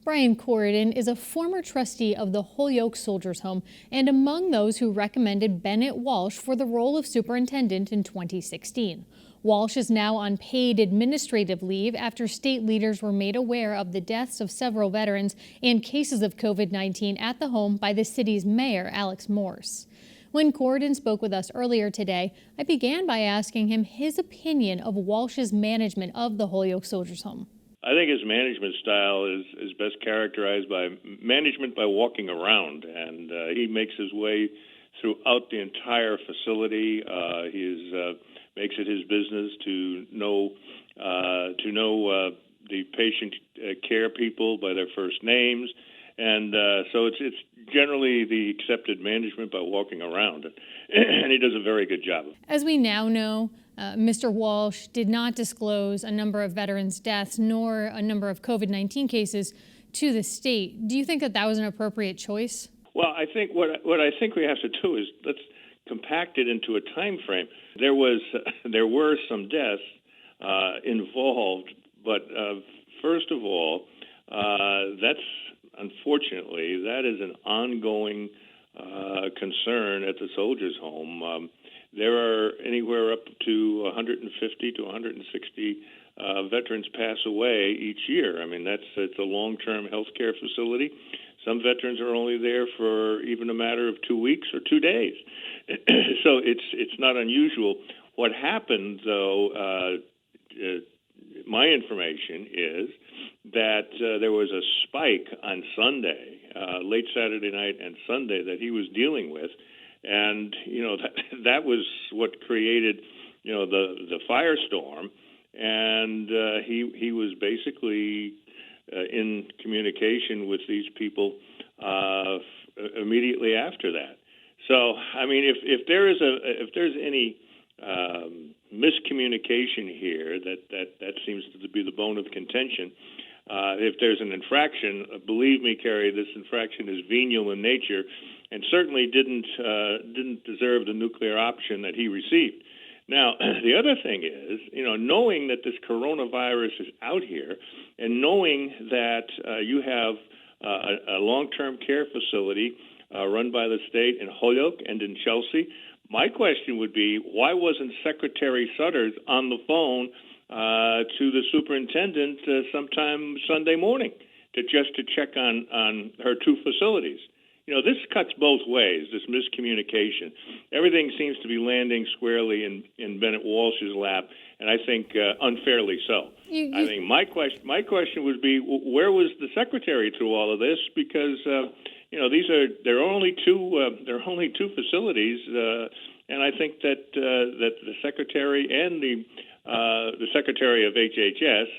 Brian Corridan is a former trustee of the Holyoke Soldiers Home and among those who recommended Bennett Walsh for the role of superintendent in 2016. Walsh is now on paid administrative leave after state leaders were made aware of the deaths of several veterans and cases of COVID-19 at the home by the city's mayor, Alex Morse. When Corridan spoke with us earlier today, I began by asking him his opinion of Walsh's management of the Holyoke Soldiers Home. I think his management style is best characterized by management by walking around, and he makes his way throughout the entire facility. He makes it his business to know the patient care people by their first names, and so it's generally the accepted management by walking around, and he does a very good job. As we now know, Mr. Walsh did not disclose a number of veterans' deaths nor a number of COVID-19 cases to the state. Do you think that was an appropriate choice? Well, I think what I think we have to do is let's compact it into a time frame. There were some deaths involved, but first of all, that is an ongoing concern at the Soldiers Home. There are anywhere up to 150 to 160 veterans pass away each year. I mean, it's a long-term health care facility. Some veterans are only there for even a matter of 2 weeks or 2 days. So it's not unusual. What happened, though, my information is that there was a spike on Sunday, late Saturday night and Sunday, that he was dealing with. And, that was what created, the firestorm. And he was basically in communication with these people immediately after that. So, I mean, if there's any miscommunication here, that seems to be the bone of contention. If there's an infraction, believe me, Carrie, this infraction is venial in nature, and certainly didn't deserve the nuclear option that he received. Now, the other thing is, knowing that this coronavirus is out here, and knowing that you have a long-term care facility run by the state in Holyoke and in Chelsea, my question would be, why wasn't Secretary Sutters on the phone to the superintendent sometime Sunday morning to check on her two facilities? This cuts both ways, this miscommunication. Everything seems to be landing squarely in Bennett Walsh's lap, and I think unfairly so. I think my question would be, where was the secretary through all of this? Because there are only two facilities, and I think that the secretary and the secretary of HHS,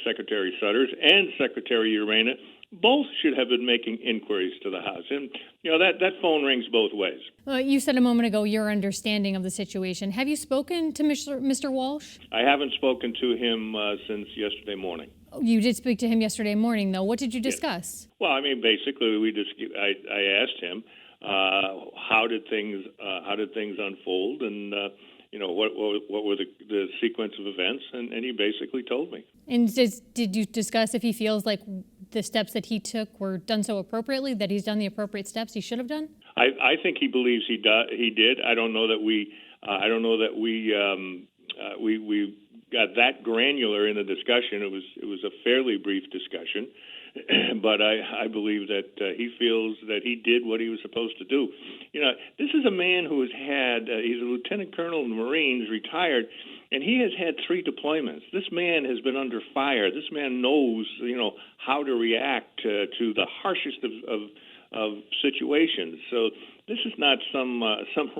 Secretary Sutters, and Secretary Urena, both should have been making inquiries to the House. And, that phone rings both ways. You said a moment ago your understanding of the situation. Have you spoken to Mr. Walsh? I haven't spoken to him since yesterday morning. You did speak to him yesterday morning, though. What did you discuss? Yes. Well, I mean, basically, I asked him how did things unfold, and what were the sequence of events, and he basically told me. And did you discuss if he feels like the steps that he took were done so appropriately, that he's done the appropriate steps he should have done? I think he believes he did. I don't know that we got that granular in the discussion. It was a fairly brief discussion, but I believe that he feels that he did what he was supposed to do. This is a man who has he's a lieutenant colonel in the Marines, retired, and he has had 3 deployments. This man has been under fire. This man knows, how to react to the harshest of situations. So this is not some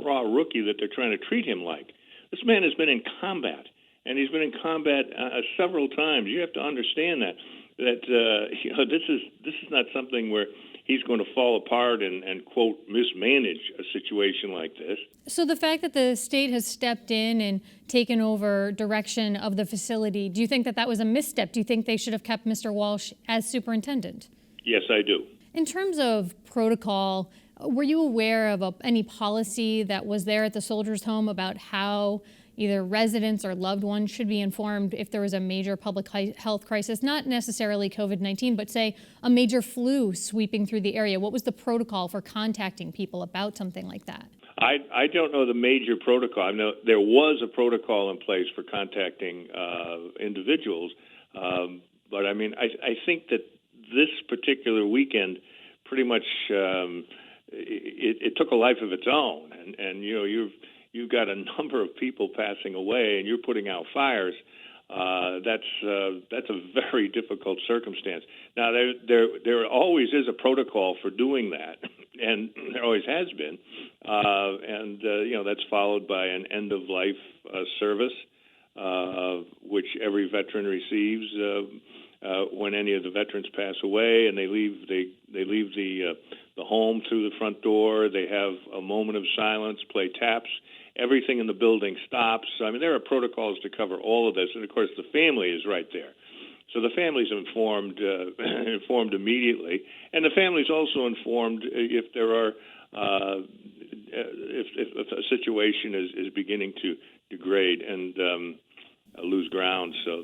raw rookie that they're trying to treat him like. This man has been in combat, and he's been in combat several times. You have to understand that this is not something where he's going to fall apart and quote, mismanage a situation like this. So the fact that the state has stepped in and taken over direction of the facility, do you think that was a misstep? Do you think they should have kept Mr. Walsh as superintendent? Yes, I do. In terms of protocol, were you aware of any policy that was there at the Soldiers Home about how either residents or loved ones should be informed if there was a major public health crisis, not necessarily COVID-19, but say a major flu sweeping through the area? What was the protocol for contacting people about something like that? I don't know the major protocol. I know there was a protocol in place for contacting individuals, but I mean, I think that this particular weekend pretty much it took a life of its own, and you know you've got a number of people passing away, and you're putting out fires. That's a very difficult circumstance. Now there always is a protocol for doing that, and there always has been, and you know that's followed by an end of life service, which every veteran receives when any of the veterans pass away, and they leave the home through the front door. They have a moment of silence, play taps. Everything in the building stops. I mean, there are protocols to cover all of this, and of course, the family is right there. So the family's informed immediately, and the family's also informed if there are if a situation is beginning to degrade and lose ground. So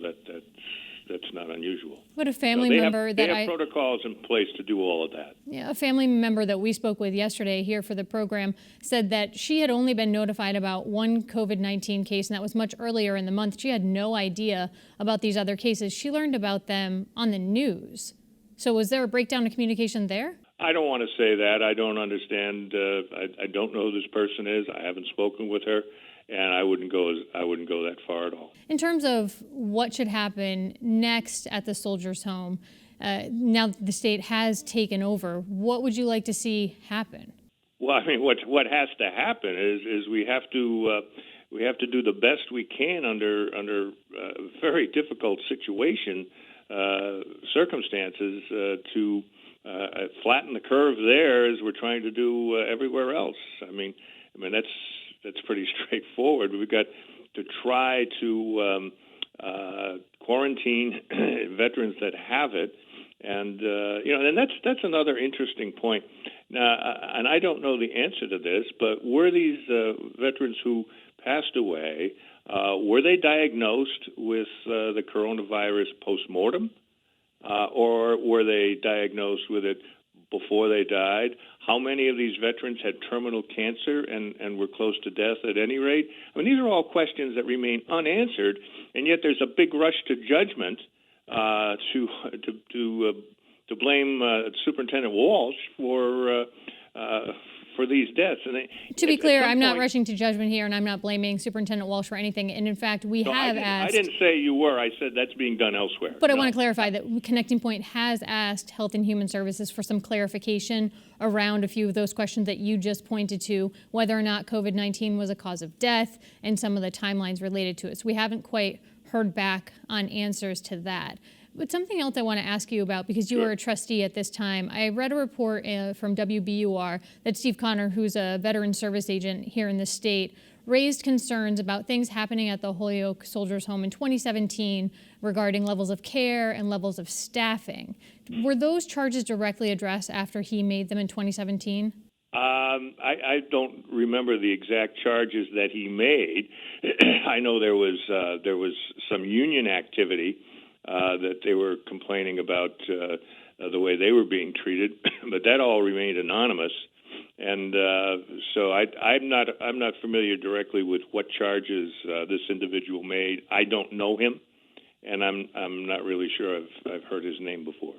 that's not unusual. But a family member they have protocols in place to do all of that. Yeah, a family member that we spoke with yesterday here for the program said that she had only been notified about one COVID-19 case, and that was much earlier in the month. She had no idea about these other cases. She learned about them on the news. So was there a breakdown of communication there? I don't want to say that. I don't understand. I don't know who this person is. I haven't spoken with her. And I wouldn't go that far at all. In terms of what should happen next at the Soldiers Home, now that the state has taken over, what would you like to see happen? Well, I mean, what has to happen is we have to do the best we can under very difficult circumstances to flatten the curve there, as we're trying to do everywhere else. I mean that's pretty straightforward. We've got to try to quarantine veterans that have it, and and that's another interesting point. Now, and I don't know the answer to this, but were these veterans who passed away, were they diagnosed with the coronavirus post-mortem, or were they diagnosed with it before they died? How many of these veterans had terminal cancer and were close to death at any rate? I mean, these are all questions that remain unanswered, and yet there's a big rush to judgment to blame Superintendent Walsh for these deaths. And to be clear, I'm not rushing to judgment here, and I'm not blaming Superintendent Walsh for anything. And in fact, I didn't say you were. I said that's being done elsewhere. But I want to clarify that Connecting Point has asked Health and Human Services for some clarification around a few of those questions that you just pointed to, whether or not COVID-19 was a cause of death and some of the timelines related to it. So we haven't quite heard back on answers to that. But something else I want to ask you about, because you were a trustee at this time. I read a report from WBUR that Steve Connor, who's a veteran service agent here in the state, raised concerns about things happening at the Holyoke Soldiers Home in 2017 regarding levels of care and levels of staffing. Were those charges directly addressed after he made them in 2017? I don't remember the exact charges that he made. I know there was some union activity that they were complaining about the way they were being treated, but that all remained anonymous. And so I'm not familiar directly with what charges this individual made. I don't know him, and I'm not really sure I've heard his name before.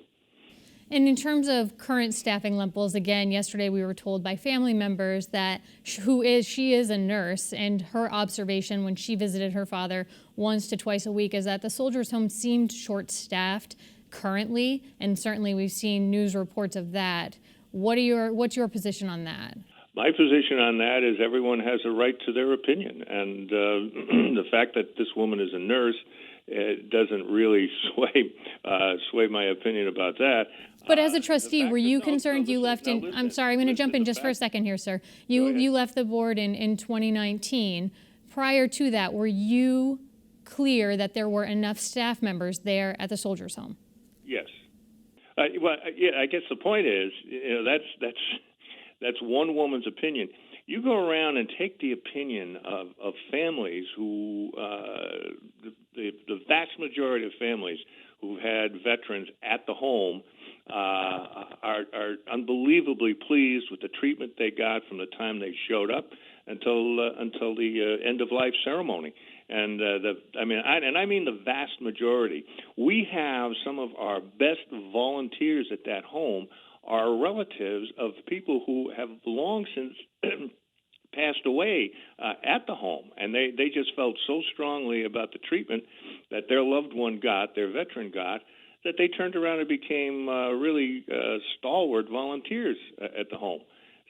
And in terms of current staffing levels, again, yesterday we were told by family members that she is a nurse, and her observation when she visited her father once to twice a week is that the Soldiers Home seemed short-staffed currently, and certainly we've seen news reports of that. What's your position on that? My position on that is everyone has a right to their opinion, and the fact that this woman is a nurse doesn't really sway my opinion about that. But as a trustee, were you concerned you left in... I'm sorry, I'm going to jump in just for a second here, sir. You left the board in 2019. Prior to that, were you clear that there were enough staff members there at the Soldiers Home? Yes. I guess the point is, that's one woman's opinion. you go around and take the opinion of families who, the vast majority of families who've had veterans at the home are unbelievably pleased with the treatment they got from the time they showed up until the end of life ceremony. And I mean the vast majority. We have some of our best volunteers at that home are relatives of people who have long since passed away at the home, and they just felt so strongly about the treatment that their loved one got, their veteran got, that they turned around and became really stalwart volunteers at the home.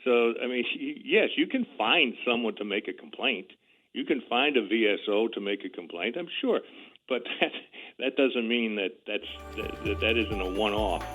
So, I mean, yes, you can find someone to make a complaint. You can find a VSO to make a complaint, I'm sure, but that doesn't mean that isn't a one-off.